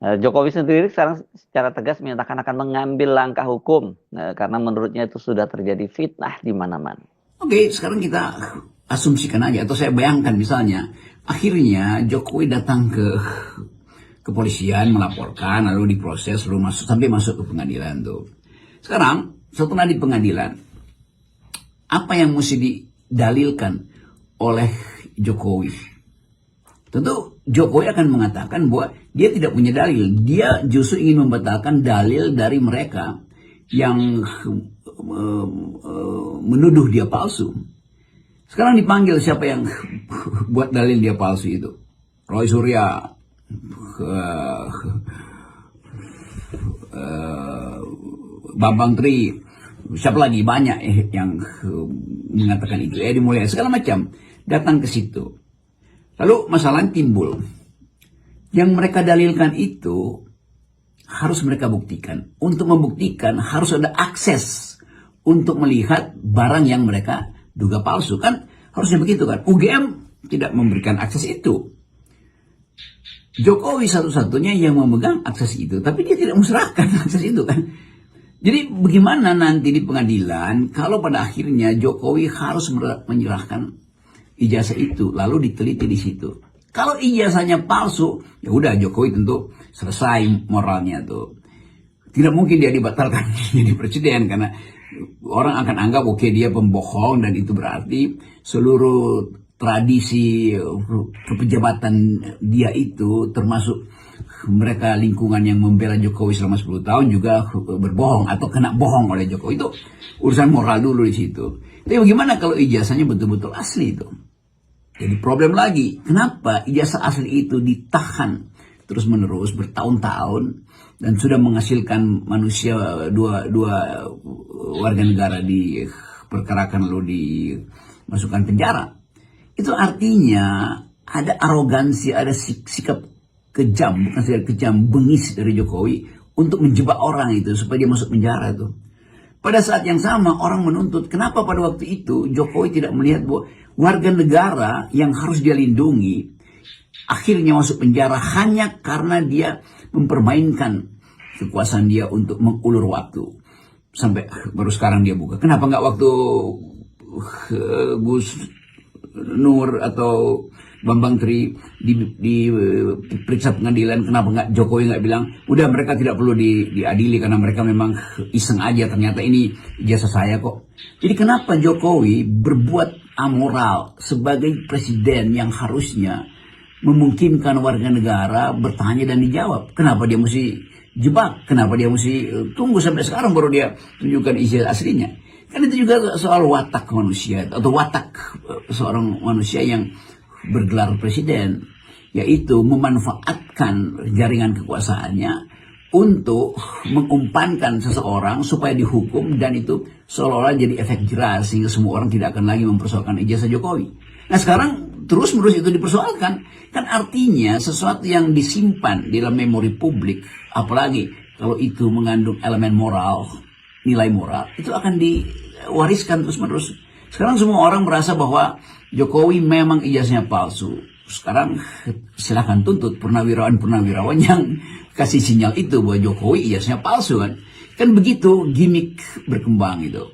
Jokowi sendiri sekarang secara tegas menyatakan akan mengambil langkah hukum karena menurutnya itu sudah terjadi fitnah di mana-mana. Oke, sekarang kita asumsikan aja atau saya bayangkan misalnya akhirnya Jokowi datang ke kepolisian melaporkan lalu diproses lalu sampai masuk ke pengadilan tuh. Sekarang setelah di pengadilan apa yang mesti didalilkan oleh Jokowi? Tentu Jokowi akan mengatakan bahwa dia tidak punya dalil. Dia justru ingin membatalkan dalil dari mereka yang menuduh dia palsu. Sekarang dipanggil siapa yang buat dalil dia palsu itu? Roy Surya, Bambang Tri, siapa lagi banyak yang mengatakan itu. Dimulai segala macam datang ke situ. Lalu masalah timbul. Yang mereka dalilkan itu harus mereka buktikan. Untuk membuktikan harus ada akses untuk melihat barang yang mereka duga palsu. Kan harusnya begitu kan. UGM tidak memberikan akses itu. Jokowi satu-satunya yang memegang akses itu. Tapi dia tidak menyerahkan akses itu kan. Jadi bagaimana nanti di pengadilan kalau pada akhirnya Jokowi harus menyerahkan ijazah itu lalu diteliti di situ. Kalau ijazahnya palsu, ya udah Jokowi tentu selesai moralnya tuh. Tidak mungkin dia dibatalkan jadi presiden karena orang akan anggap oke, dia pembohong dan itu berarti seluruh tradisi kepejabatan dia itu termasuk mereka lingkungan yang membela Jokowi selama 10 tahun juga berbohong atau kena bohong oleh Jokowi. Itu urusan moral dulu di situ. Tapi bagaimana kalau ijazahnya betul-betul asli itu? Jadi problem lagi, kenapa ijazah asli itu ditahan terus-menerus bertahun-tahun dan sudah menghasilkan manusia dua warga negara diperkarakan lalu dimasukkan penjara. Itu artinya ada arogansi, ada sikap kejam, bukan saja kejam, bengis dari Jokowi untuk menjebak orang itu supaya dia masuk penjara itu. Pada saat yang sama orang menuntut kenapa pada waktu itu Jokowi tidak melihat bahwa warga negara yang harus dia lindungi akhirnya masuk penjara hanya karena dia mempermainkan kekuasaan dia untuk mengulur waktu. Sampai baru sekarang dia buka. Kenapa nggak waktu Gus Nur atau Bambang Tri diperiksa pengadilan, kenapa nggak Jokowi nggak bilang udah mereka tidak perlu diadili karena mereka memang iseng aja, ternyata ini ijazah saya kok. Jadi kenapa Jokowi berbuat amoral sebagai presiden yang harusnya memungkinkan warga negara bertanya dan dijawab? Kenapa dia mesti jebak? Kenapa dia mesti tunggu sampai sekarang baru dia tunjukkan ijazah aslinya? Kan itu juga soal watak manusia atau watak seorang manusia yang bergelar presiden, yaitu memanfaatkan jaringan kekuasaannya untuk mengumpankan seseorang supaya dihukum dan itu seolah-olah jadi efek jeras sehingga semua orang tidak akan lagi mempersoalkan ijazah Jokowi. Nah sekarang terus-menerus itu dipersoalkan, kan artinya sesuatu yang disimpan di dalam memori publik, apalagi kalau itu mengandung elemen moral, nilai moral, itu akan diwariskan terus-menerus. Sekarang semua orang merasa bahwa Jokowi memang ijazahnya palsu. Sekarang silakan tuntut purnawirawan yang kasih sinyal itu bahwa Jokowi ijazahnya palsu kan. Kan begitu gimmick berkembang itu.